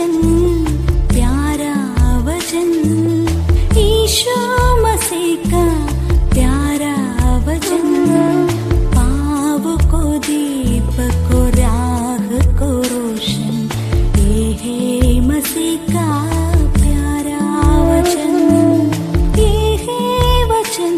वचन, प्यारा वचन, ईशो मसीह का प्यारा वचन, पाव को दीप को राह को रोशन, ये है मसीह का प्यारा वचन, ये है वचन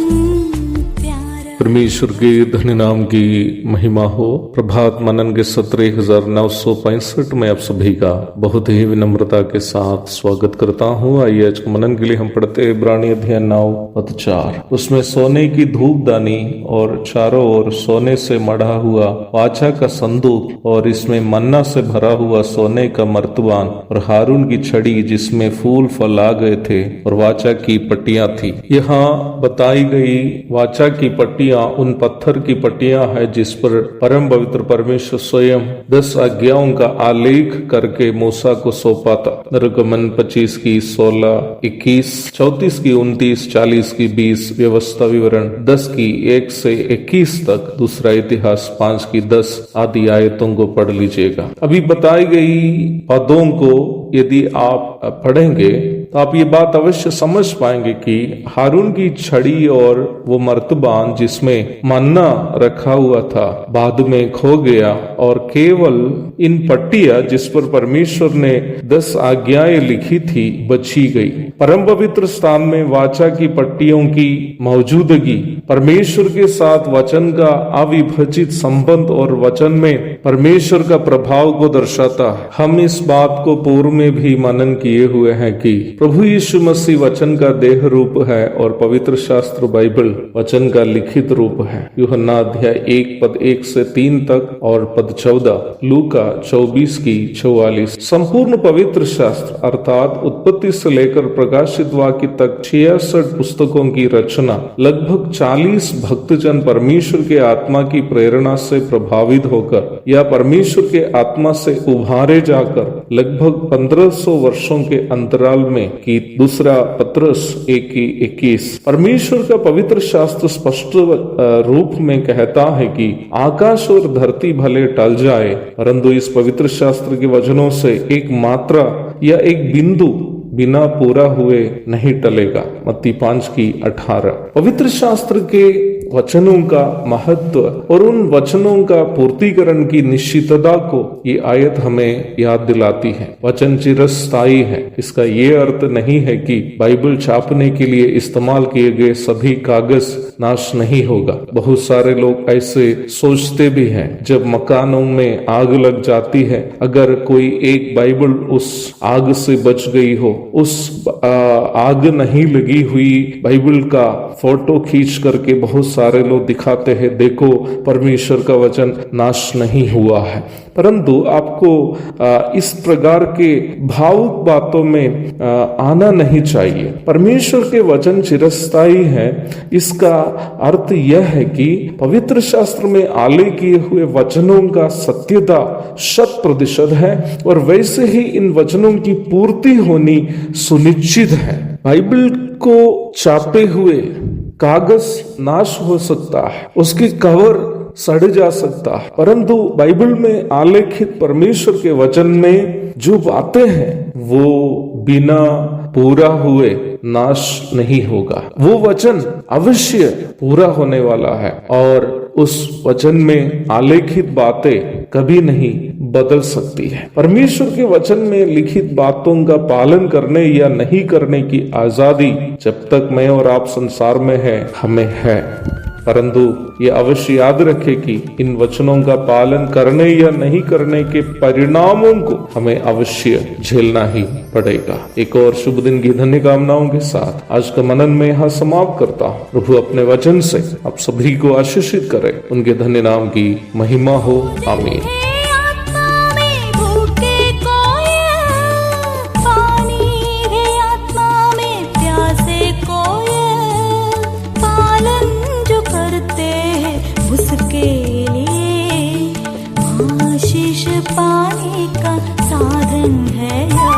प्यारा। परमेश्वर के धन्य नाम की महिमा हो। प्रभात मनन के सत्र 1965 में आप सभी का बहुत ही विनम्रता के साथ स्वागत करता हूँ। आइए आज के मनन के लिए हम पढ़ते हैं इब्रानी अध्याय 9:4। उसमें सोने की धूपदानी और चारों ओर सोने से मढ़ा हुआ वाचा का संदूक और इसमें मन्ना से भरा हुआ सोने का मर्तबान और हारून की छड़ी जिसमें फूल फल आ गए थे और वाचा की पट्टियां थी। यहाँ बताई गई वाचा की पट्टियां उन पत्थर की पट्टियां है जिस पर परम पवित्र परमेश्वर स्वयं 10 आज्ञाओं का आलेख करके मूसा को सौंपा था। निर्गमन 25 की 16, 21, 34 की 29, 40 की 20, व्यवस्था विवरण 10 की 1 से 21 तक, दूसरा इतिहास 5 की 10 आदि आयतों को पढ़ लीजिएगा। अभी बताई गई पदों को यदि आप पढ़ेंगे तो आप ये बात अवश्य समझ पाएंगे कि हारून की छड़ी और वो मर्तबान जिसमें मन्ना रखा हुआ था बाद में खो गया और केवल इन पट्टियां जिस पर परमेश्वर ने 10 आज्ञाएं लिखी थी बची गई। परम पवित्र स्थान में वाचा की पट्टियों की मौजूदगी परमेश्वर के साथ वचन का अविभाजित संबंध और वचन में परमेश्वर का प्रभाव को दर्शाता है। हम इस बात को पूर्व में भी मनन किए हुए हैं कि प्रभु यीशु मसीह वचन का देह रूप है और पवित्र शास्त्र बाइबल वचन का लिखित रूप है। यूहन्ना अध्याय 1 पद 1 से 3 तक और पद 14, लूका 24 की 44। संपूर्ण पवित्र शास्त्र अर्थात उत्पत्ति से लेकर प्रकाशित वाक्य तक 66 पुस्तकों की रचना लगभग 40 भक्तजन परमेश्वर के आत्मा की प्रेरणा से प्रभावित होकर या परमेश्वर के आत्मा से उभारे जाकर लगभग 1500 वर्षों के अंतराल में की। दूसरा पत्रस 1:21। परमेश्वर का पवित्र शास्त्र स्पष्ट रूप में कहता है कि आकाश और धरती भले टल जाए परंतु इस पवित्र शास्त्र के वचनों से एक मात्रा या एक बिंदु बिना पूरा हुए नहीं टलेगा। मत्ती 5:18। पवित्र शास्त्र के वचनों का महत्व और उन वचनों का पूर्तिकरण की निश्चितता को ये आयत हमें याद दिलाती है। वचन चिरस्थायी है। इसका ये अर्थ नहीं है कि बाइबल छापने के लिए इस्तेमाल किए गए सभी कागज नाश नहीं होगा। बहुत सारे लोग ऐसे सोचते भी हैं। जब मकानों में आग लग जाती है, अगर कोई एक बाइबल उस आग से बच गई हो, उस आग नहीं लगी हुई बाइबल का फोटो खींच करके बहुत सारे लोग दिखाते हैं, देखो परमेश्वर का वचन नाश नहीं हुआ है। परंतु आपको इस प्रकार के भावुक बातों में आना नहीं चाहिए। परमेश्वर के वचन चिरस्थायी है। इसका अर्थ यह है कि पवित्र शास्त्र में आलेख किए हुए वचनों का सत्यता 100% है और वैसे ही इन वचनों की पूर्ति होनी सुनिश्चित है। बाइबल को छापे हुए कागज नाश हो सकता है, उसकी कवर सड़ जा सकता है, परंतु बाइबल में आलेखित परमेश्वर के वचन में जो बातें हैं वो बिना पूरा हुए नाश नहीं होगा। वो वचन अवश्य पूरा होने वाला है और उस वचन में आलेखित बातें कभी नहीं बदल सकती है। परमेश्वर के वचन में लिखित बातों का पालन करने या नहीं करने की आजादी जब तक मैं और आप संसार में है हमें है, परंतु ये अवश्य याद रखें कि इन वचनों का पालन करने या नहीं करने के परिणामों को हमें अवश्य झेलना ही पड़ेगा। एक और शुभ दिन की धन्य कामनाओं के साथ आज का मनन में यहाँ समाप्त करता हूँ। प्रभु अपने वचन से आप सभी को आशीषित करे, उनके धन्य नाम की महिमा हो। आमीन। आशीष पाने का साधन है।